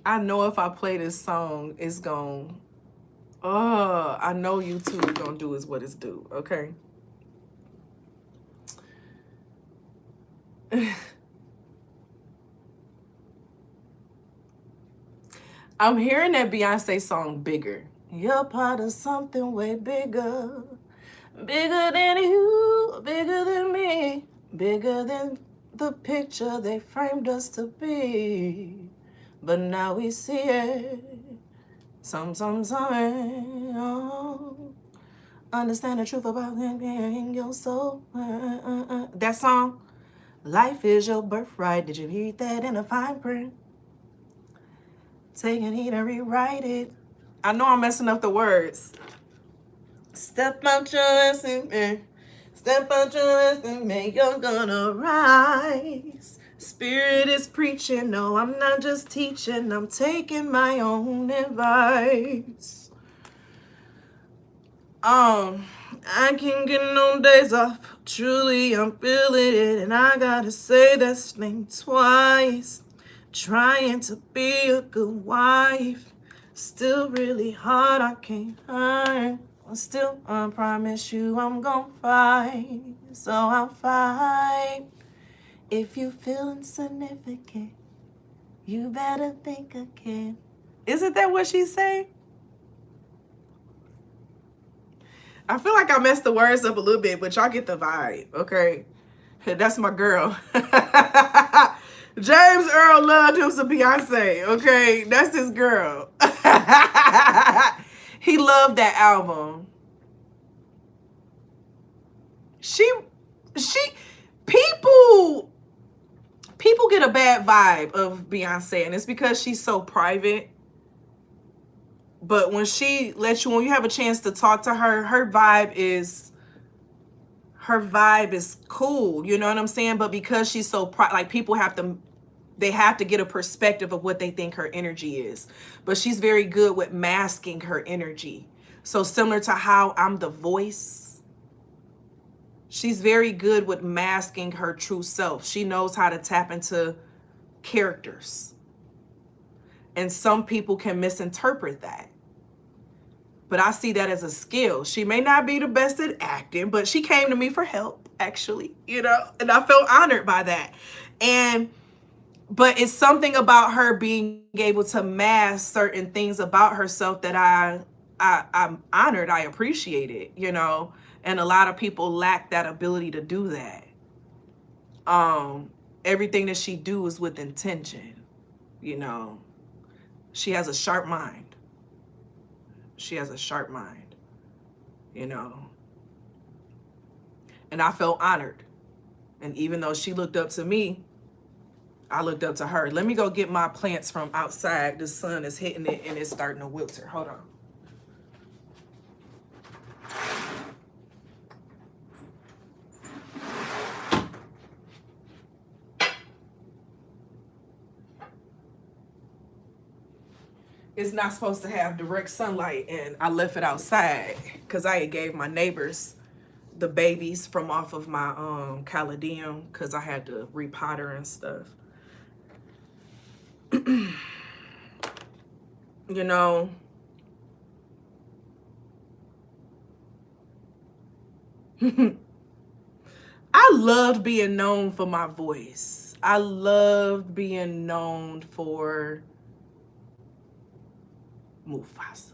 I know if I play this song, it's gonna, oh, I know YouTube gonna do is what it's due, okay? I'm hearing that Beyonce song Bigger. You're part of something way bigger. Bigger than you, bigger than me, bigger than the picture they framed us to be. But now we see it. Some, oh. Understand the truth about him in your soul. That song, life is your birthright. Did you read that in a fine print? Taking heed and rewrite it. I know I'm messing up the words. Step out your ass in me. Step out your ass in me. You're gonna rise. Spirit is preaching. No, I'm not just teaching. I'm taking my own advice. I can't get no days off. Truly, I'm feeling it. And I gotta say this thing twice. Trying to be a good wife. Still really hard, I can't hide. Still, I promise you I'm gonna fight. So I'll fight. If you feel insignificant, you better think again. Isn't that what she say? I feel like I messed the words up a little bit, but y'all get the vibe, okay? That's my girl. James Earl loved him some Beyonce, okay? That's his girl. He loved that album. People get a bad vibe of Beyonce, and it's because she's so private. But when she lets you, when you have a chance to talk to her, her vibe is cool. You know what I'm saying? But because she's so like, people they have to get a perspective of what they think her energy is. But she's very good with masking her energy. So similar to how I'm the voice, she's very good with masking her true self. She knows how to tap into characters. And some people can misinterpret that. But I see that as a skill. She may not be the best at acting, but she came to me for help, actually, you know, and I felt honored by that. But it's something about her being able to mask certain things about herself that I'm honored. I appreciate it, you know, and a lot of people lack that ability to do that. Everything that she do is with intention, you know. She has a sharp mind. She has a sharp mind, you know. And I felt honored. And even though she looked up to me, I looked up to her. Let me go get my plants from outside. The sun is hitting it and it's starting to wilter. Hold on. It's not supposed to have direct sunlight, and I left it outside because I had gave my neighbors the babies from off of my caladium because I had to repot her and stuff. You know, I loved being known for my voice. I loved being known for Mufasa.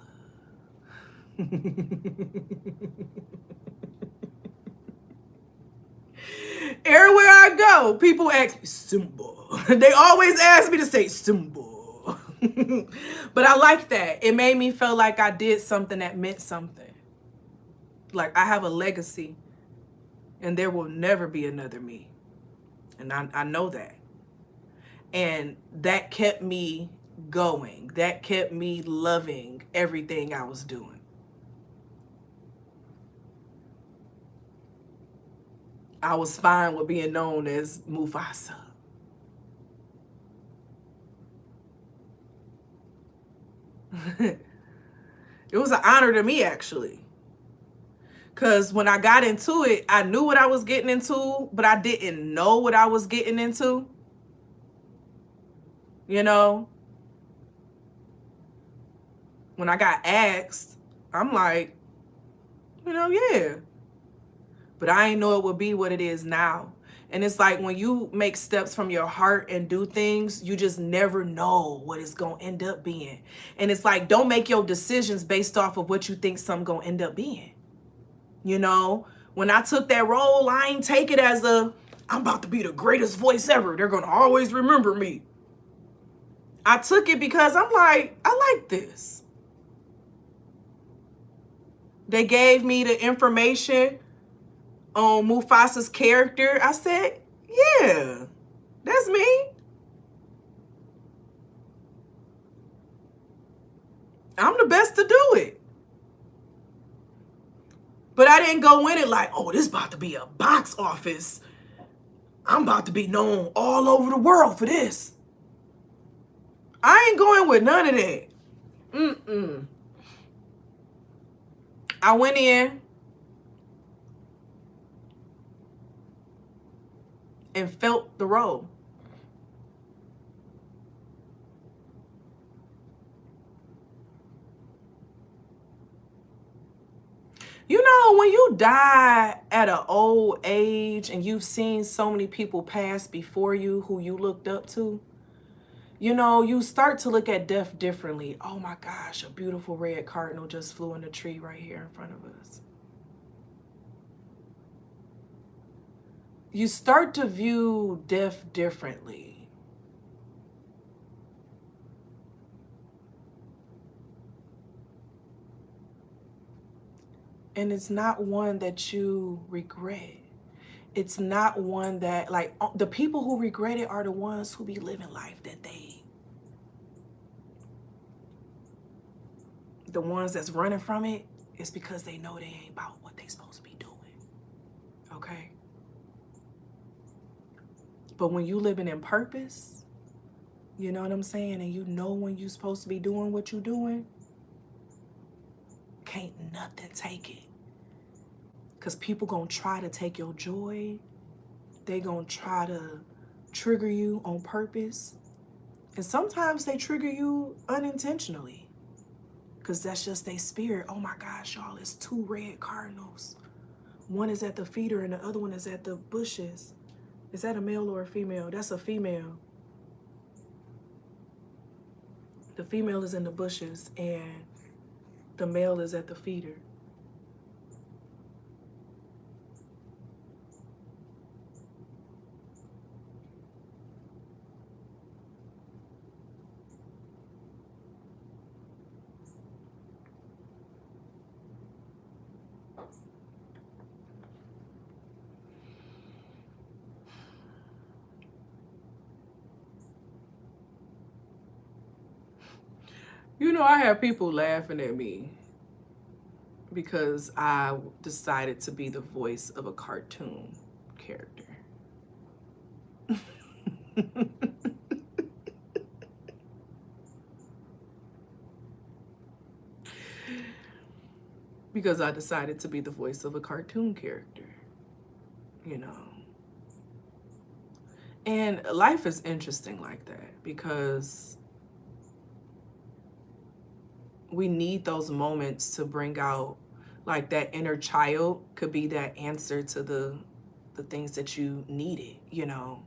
Everywhere I go, people ask me, symbol. They always ask me to say symbol. But I like that. It made me feel like I did something that meant something. Like I have a legacy and there will never be another me. And I know that. And that kept me going. That kept me loving everything I was doing. I was fine with being known as Mufasa. It was an honor to me, actually. Because when I got into it, I knew what I was getting into, but I didn't know what I was getting into. You know? When I got asked, I'm like, you know, yeah. But I didn't know it would be what it is now. And it's like when you make steps from your heart and do things, you just never know what it's going to end up being. And it's like, don't make your decisions based off of what you think something going to end up being. You know, when I took that role, I ain't take it as I'm about to be the greatest voice ever. They're going to always remember me. I took it because I'm like, I like this. They gave me the information on Mufasa's character. I said, yeah, that's me. I'm the best to do it. But I didn't go in it like, oh, this is about to be a box office. I'm about to be known all over the world for this. I ain't going with none of that. I went in and felt the role. You know, when you die at an old age and you've seen so many people pass before you who you looked up to, you know, you start to look at death differently. Oh my gosh, a beautiful red cardinal just flew in the tree right here in front of us. You start to view death differently. And it's not one that you regret. It's not one that, like, the people who regret it are the ones who be living life that they, the ones that's running from it, is because they know they ain't about what they supposed to be doing. Okay? But when you living in purpose, you know what I'm saying, and you know when you supposed to be doing what you doing, can't nothing take it. Because people gonna try to take your joy. They gonna try to trigger you on purpose. And sometimes they trigger you unintentionally. Because that's just their spirit. Oh my gosh, y'all, it's 2 red cardinals. One is at the feeder and the other one is at the bushes. Is that a male or a female? That's a female. The female is in the bushes and the male is at the feeder. You know, I have people laughing at me because I decided to be the voice of a cartoon character. Because I decided to be the voice of a cartoon character, you know. And life is interesting like that because we need those moments to bring out, like, that inner child could be that answer to the things that you needed, you know.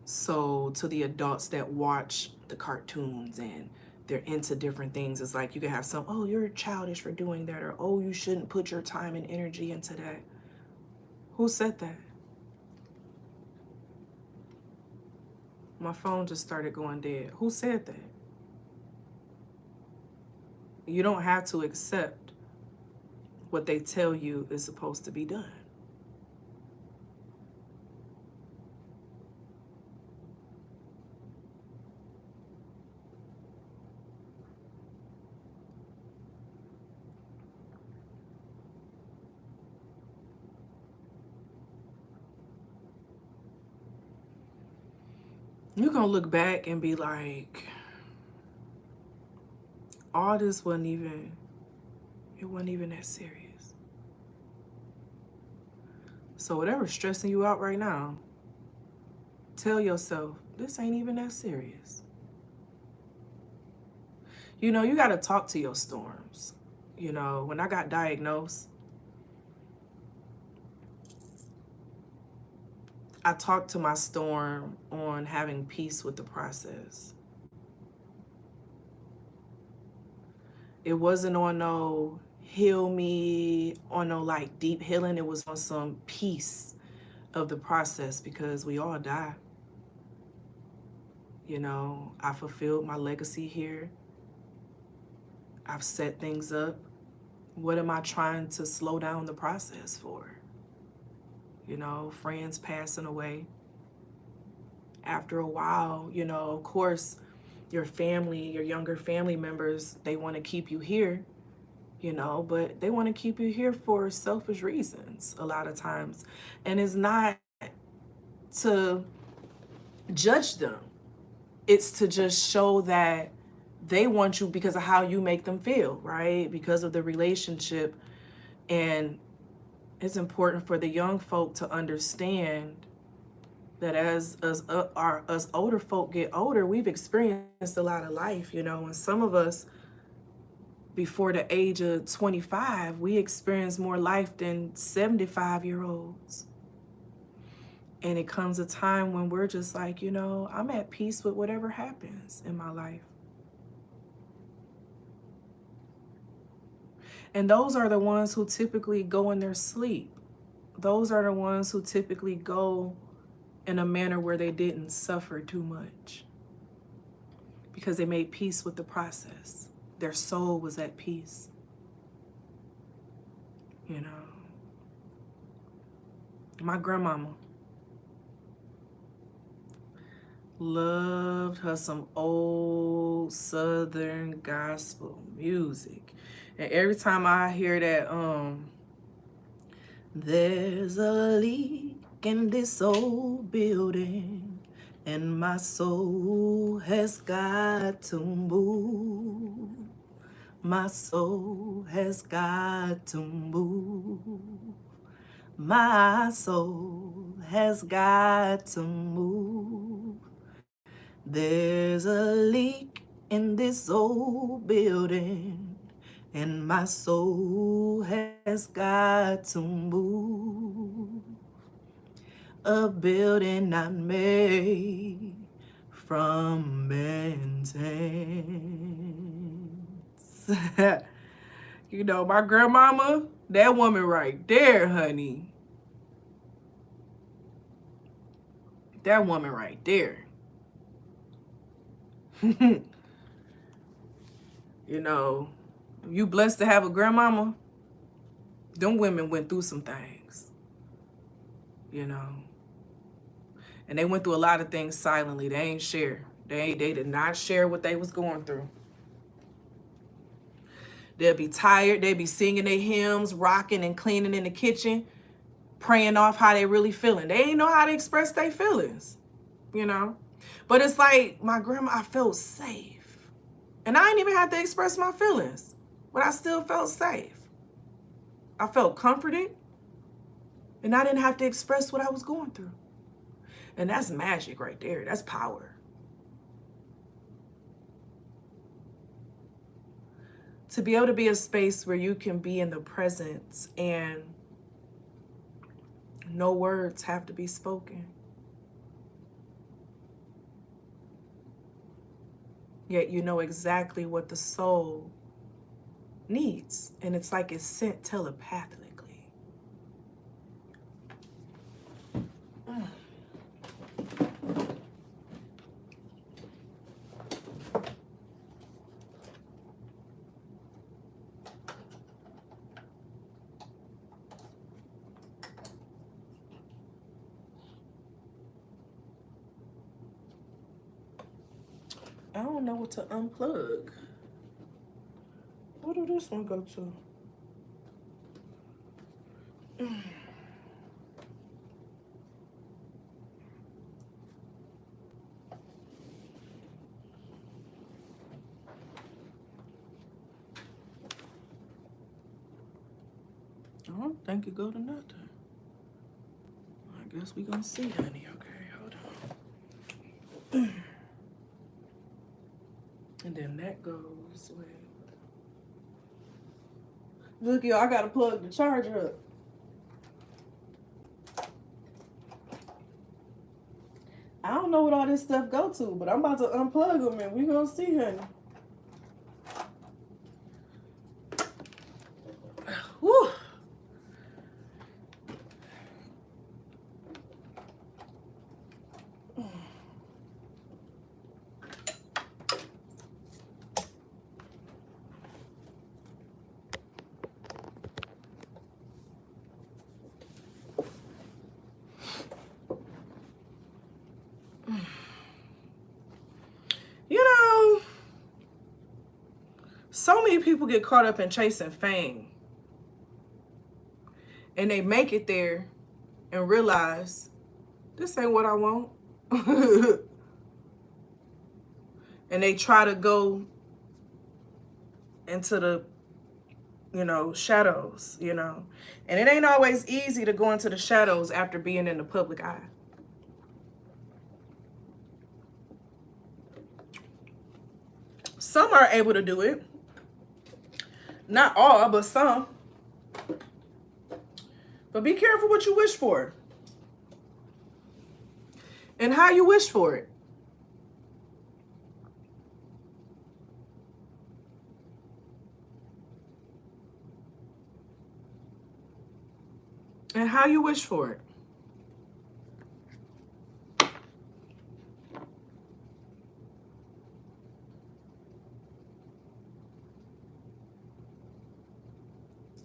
So to the adults that watch the cartoons and they're into different things, it's like you can have some, oh, you're childish for doing that, or oh, you shouldn't put your time and energy into that. Who said that? My phone just started going dead. Who said that? You don't have to accept what they tell you is supposed to be done. You're going to look back and be like, all this wasn't even that serious. So whatever's stressing you out right now, tell yourself, this ain't even that serious. You know, you got to talk to your storms. You know, when I got diagnosed, I talked to my storm on having peace with the process. It wasn't on no heal me, on no like deep healing. It was on some peace of the process, because we all die. You know, I fulfilled my legacy here. I've set things up. What am I trying to slow down the process for? You know, friends passing away. After a while, you know, of course, your family, your younger family members, they want to keep you here, you know, but they want to keep you here for selfish reasons a lot of times. And it's not to judge them. It's to just show that they want you because of how you make them feel, right? Because of the relationship. And it's important for the young folk to understand that as older folk get older, we've experienced a lot of life, you know, and some of us before the age of 25, we experience more life than 75-year-olds. And it comes a time when we're just like, you know, I'm at peace with whatever happens in my life. And those are the ones who typically go in their sleep. Those are the ones who typically go in a manner where they didn't suffer too much, because they made peace with the process. Their soul was at peace. You know, my grandmama loved her some old Southern gospel music. And every time I hear that, there's a leak in this old building, and my soul has got to move. My soul has got to move. My soul has got to move. There's a leak in this old building, and my soul has got to move. A building not made from men's hands. You know, my grandmama, that woman right there, honey. That woman right there. You know, you blessed to have a grandmama. Them women went through some things, you know. And they went through a lot of things silently. They ain't share. They did not share what they was going through. They'll be tired. They'll be singing their hymns, rocking and cleaning in the kitchen, praying off how they really feeling. They ain't know how to express their feelings, you know. But it's like my grandma, I felt safe. And I didn't even have to express my feelings, but I still felt safe. I felt comforted, and I didn't have to express what I was going through. And that's magic right there. That's power. To be able to be a space where you can be in the presence and no words have to be spoken. Yet you know exactly what the soul needs. And it's like it's sent telepathically. I don't know what to unplug. Where did this one go to? think it go to nothing. I guess we gonna see, honey. Okay, hold on. And then that goes with... Look, y'all, I gotta plug the charger up. I don't know what all this stuff go to, but I'm about to unplug them and we gonna see, honey. Whew. You know, so many people get caught up in chasing fame. And they make it there and realize, this ain't what I want. And they try to go into the, shadows, And it ain't always easy to go into the shadows after being in the public eye. Some are able to do it. Not all, but some. But be careful what you wish for. And how you wish for it. And how you wish for it.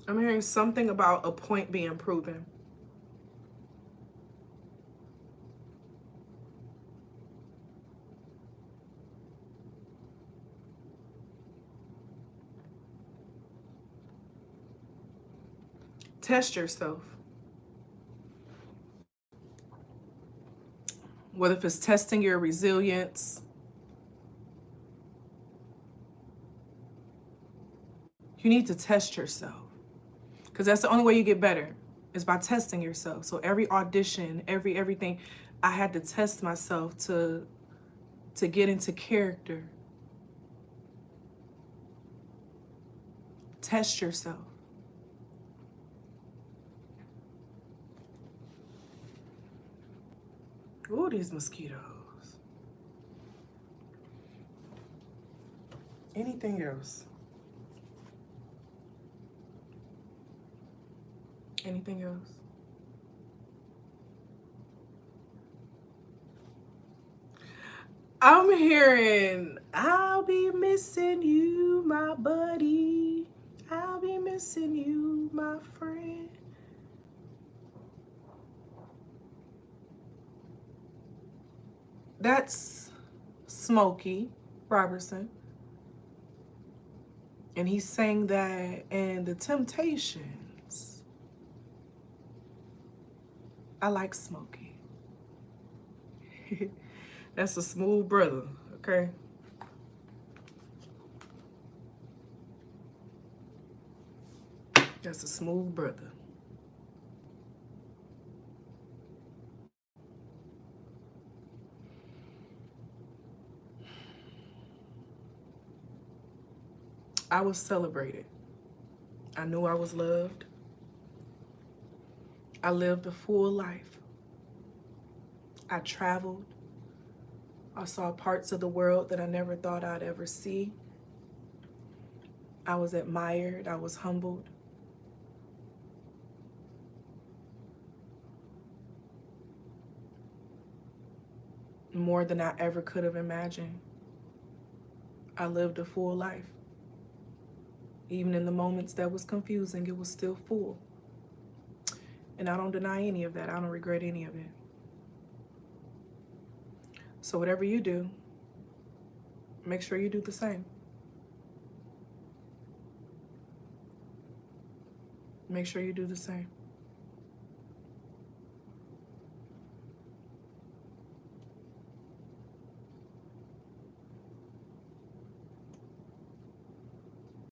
I'm hearing something about a point being proven. Test yourself. Whether if it's testing your resilience, you need to test yourself. Because that's the only way you get better, is by testing yourself. So every audition, everything, I had to test myself to get into character. Test yourself. Ooh, these mosquitoes. Anything else? Anything else? I'm hearing, I'll be missing you, my buddy. I'll be missing you, my friend. That's Smokey Robertson. And he sang that in The Temptations. I like Smokey. That's a smooth brother, okay? That's a smooth brother. I was celebrated. I knew I was loved. I lived a full life. I traveled. I saw parts of the world that I never thought I'd ever see. I was admired. I was humbled. More than I ever could have imagined. I lived a full life. Even in the moments that was confusing, it was still full. And I don't deny any of that. I don't regret any of it. So whatever you do, make sure you do the same. Make sure you do the same.